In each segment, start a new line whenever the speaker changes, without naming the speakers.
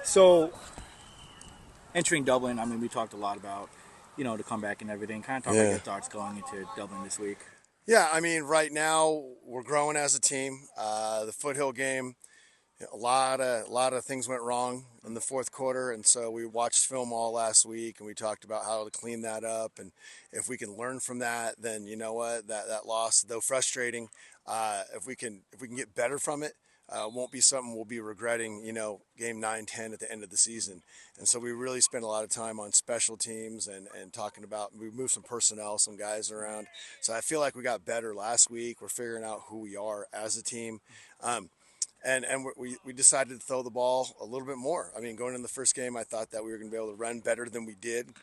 So, entering Dublin, I mean, we talked a lot about, the comeback and everything. Kind of talk about your
Yeah.
thoughts going into Dublin this week.
Yeah, I mean, right now we're growing as a team. The Foothill game, a lot of things went wrong in the fourth quarter, and so we watched film all last week, and we talked about how to clean that up, and if we can learn from that, then you know what, that loss, though frustrating, if we can get better from it, won't be something we'll be regretting. Game 9, 10 at the end of the season, and so we really spent a lot of time on special teams and talking about we moved some personnel, some guys around. So I feel like we got better last week. We're figuring out who we are as a team. And we decided to throw the ball a little bit more. I mean, going in the first game, I thought that we were going to be able to run better than we did,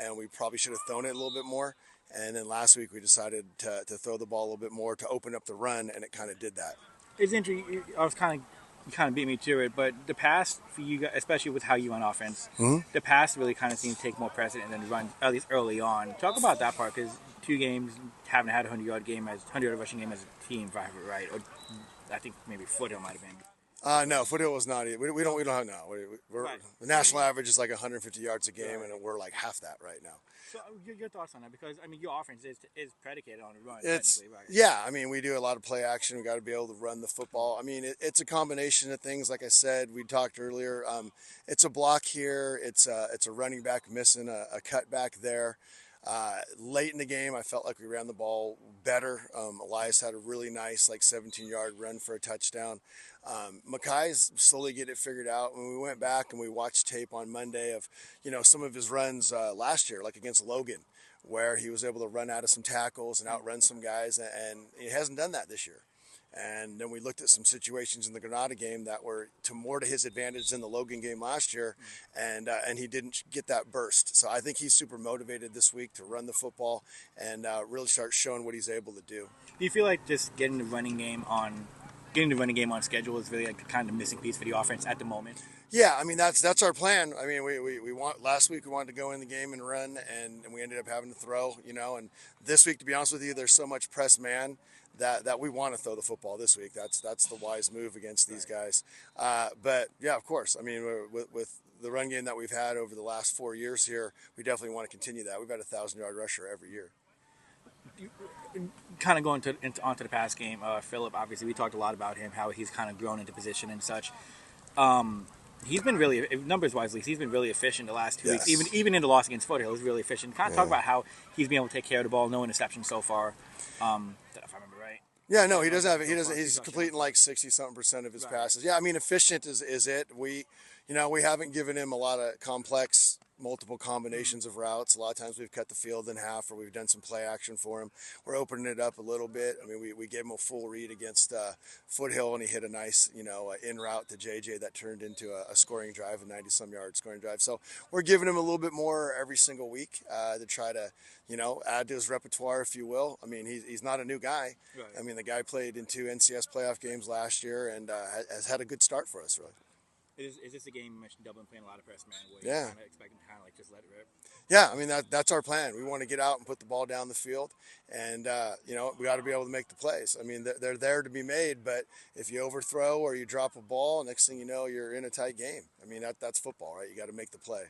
and we probably should have thrown it a little bit more. And then last week, we decided to throw the ball a little bit more to open up the run, and it kind of did that.
It's interesting. You kind of beat me to it, but the pass for you guys, especially with how you run offense, the pass really kind of seems to take more precedent than the run, at least early on. Talk about that part, because 2 games haven't had a 100-yard rushing game as a team, if I have it right. Or I think maybe Foothill might have been.
No, Foothill was not. We don't have no.
Right.
The national average is like 150 yards a game, and we're like half that right now.
So your thoughts on that? Because I mean, your offense is predicated on a run.
It's
Right?
Yeah. I mean, we do a lot of play action. We got to be able to run the football. I mean, it's a combination of things. Like I said, we talked earlier. It's a block here. It's a running back missing a cutback there. Late in the game, I felt like we ran the ball better. Elias had a really nice, like 17-yard run for a touchdown. Mackay's slowly getting it figured out. When we went back and we watched tape on Monday of, some of his runs last year, like against Logan, where he was able to run out of some tackles and outrun some guys, and he hasn't done that this year. And then we looked at some situations in the Granada game that were more to his advantage than the Logan game last year, and he didn't get that burst. So I think he's super motivated this week to run the football and really start showing what he's able to do.
Do you feel like just getting the running game on schedule is really like the kind of missing piece for the offense at the moment?
Yeah, I mean that's our plan. I mean we want last week we wanted to go in the game and run, and we ended up having to throw. And this week, to be honest with you, there's so much press man that we want to throw the football this week. That's the wise move against these guys. But yeah, of course. I mean, with the run game that we've had over the last 4 years here, we definitely want to continue that. We've had a 1,000-yard rusher every year.
Kind of going onto the past game, Philip. Obviously, we talked a lot about him, how he's kind of grown into position and such. He's been really, numbers wise, at least, he's been really efficient the last 2 weeks. Even in the loss against Foothill, he's really efficient. Kind of talk about how he's been able to take care of the ball, no interceptions so far. If I remember right.
Yeah, no, he doesn't have. He doesn't. He's completing like 60-something% of his passes. Yeah, I mean, efficient is it. We haven't given him a lot of complex, multiple combinations of routes. A lot of times we've cut the field in half, or we've done some play action for him. We're opening it up a little bit. I mean, we gave him a full read against Foothill, and he hit a nice, in route to JJ that turned into a scoring drive, a 90-some-yard scoring drive. So we're giving him a little bit more every single week to try to, add to his repertoire, if you will. I mean, he's not a new guy.
Right.
I mean, the guy played in 2 NCS playoff games last year and has had a good start for us, really.
Is this a game you mentioned Dublin playing a lot of press man? Where
Yeah.
you kind of expect him to kind of like just let it rip?
Yeah, I mean that's our plan. We want to get out and put the ball down the field, and we got to be able to make the plays. I mean they're there to be made, but if you overthrow or you drop a ball, next thing you know you're in a tight game. I mean that's football, right? You got to make the play.